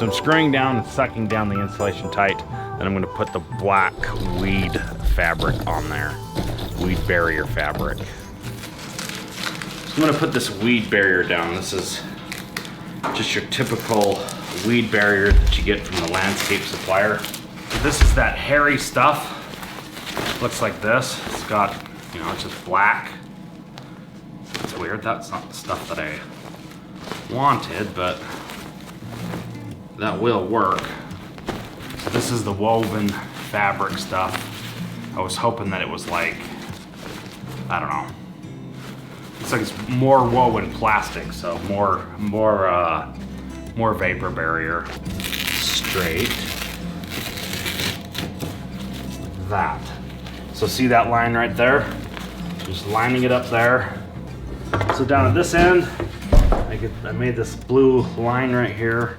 So I'm screwing down and sucking down the insulation tight. Then I'm gonna put the black weed fabric on there. Weed barrier fabric. So I'm gonna put this weed barrier down. This is just your typical weed barrier that you get from the landscape supplier. This is that hairy stuff. Looks like this. It's got, you know, it's just black. It's weird. That's not the stuff that I wanted, but that will work. So this is the woven fabric stuff. I was hoping that it was like, I don't know. It's like it's more woven plastic, so more vapor barrier. Straight. Like that. So see that line right there? Just lining it up there. So down at this end, I made this blue line right here,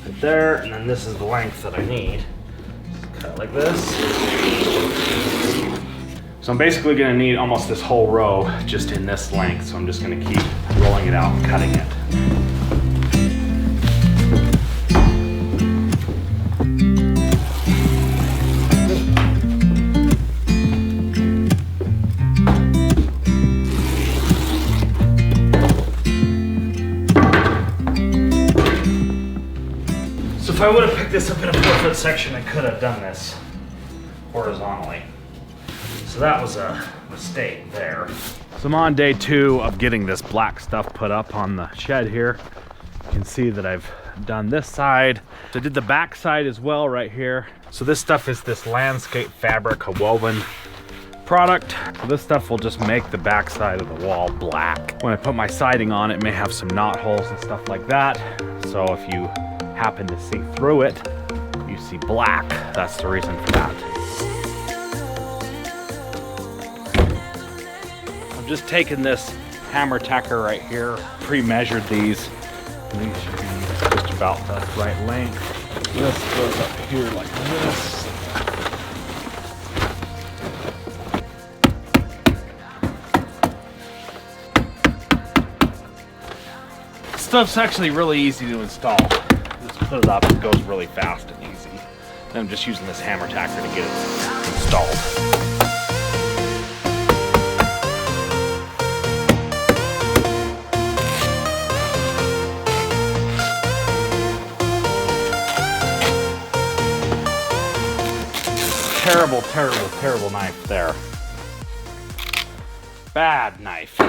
right there, and then this is the length that I need. Cut like this. So I'm basically gonna need almost this whole row just in this length, so I'm just gonna keep rolling it out and cutting it. If I would have picked this up in a 4-foot section, I could have done this horizontally. So that was a mistake there. So I'm on day 2 of getting this black stuff put up on the shed here. You can see that I've done this side. So I did the back side as well right here. So this stuff is this landscape fabric, a woven product. So this stuff will just make the back side of the wall black. When I put my siding on, it may have some knot holes and stuff like that. So if you happen to see through it, you see black. That's the reason for that. I'm just taking this hammer tacker right here, pre-measured these. These should be just about the right length. This goes up here like this. Stuff's actually really easy to install. Put it up, it goes really fast and easy. And I'm just using this hammer tacker to get it installed. Terrible, terrible, terrible knife there. Bad knife.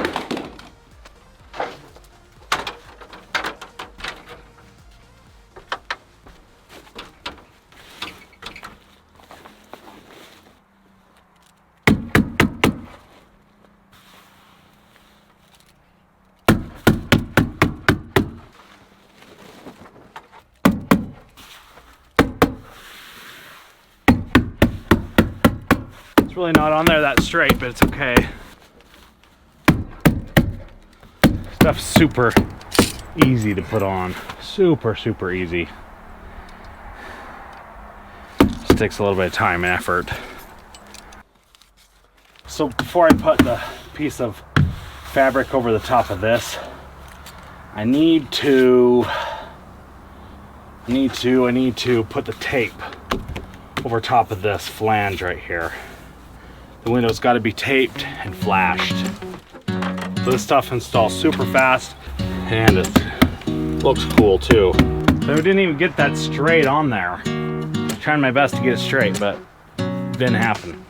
It's really not on there that straight, but it's okay. Stuff's super easy to put on. Super, super easy. Just takes a little bit of time and effort. So before I put the piece of fabric over the top of this, I need to put the tape over top of this flange right here. The window's got to be taped and flashed. So this stuff installs super fast and it looks cool too. So I didn't even get that straight on there. I'm trying my best to get it straight, but it didn't happen.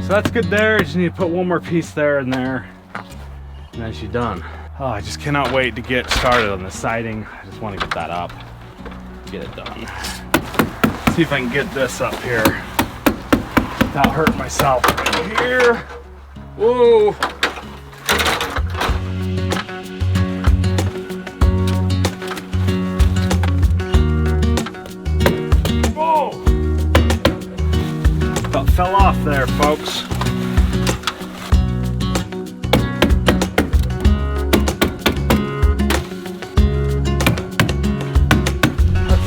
So that's good there. Just need to put one more piece there and there, and then she's done. Oh, I just cannot wait to get started on the siding. I just want to get that up, get it done. See if I can get this up here without hurting myself right here. Whoa. Whoa. About fell off there, folks.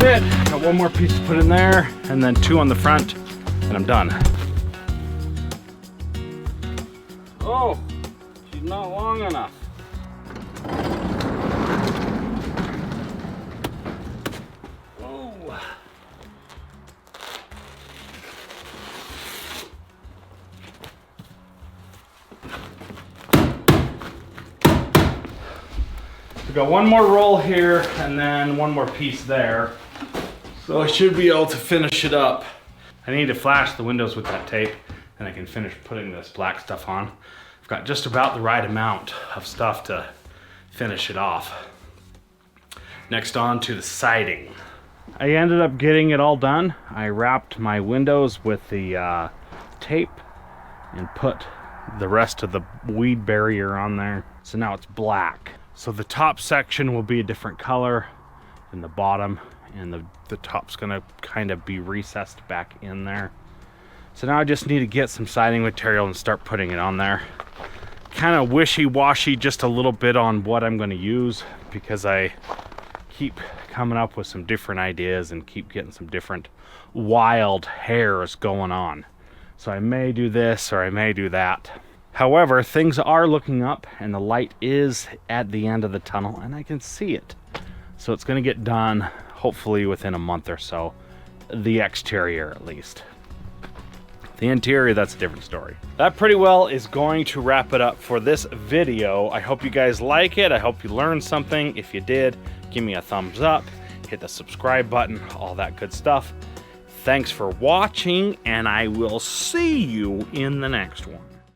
It. Got one more piece to put in there and then 2 on the front and I'm done. not long enough. Whoa. We got one more roll here and then one more piece there. So I should be able to finish it up. I need to flash the windows with that tape and I can finish putting this black stuff on. I've got just about the right amount of stuff to finish it off. Next on to the siding. I ended up getting it all done. I wrapped my windows with the tape and put the rest of the weed barrier on there. So now it's black. So the top section will be a different color than the bottom, and the top's gonna kind of be recessed back in there. So now I just need to get some siding material and start putting it on there. Kind of wishy-washy just a little bit on what I'm gonna use because I keep coming up with some different ideas and keep getting some different wild hairs going on. So I may do this or I may do that. However, things are looking up and the light is at the end of the tunnel and I can see it. So it's gonna get done hopefully within a month or so. The exterior at least. The interior, that's a different story. That pretty well is going to wrap it up for this video. I hope you guys like it. I hope you learned something. If you did, give me a thumbs up, hit the subscribe button, all that good stuff. Thanks for watching and I will see you in the next one.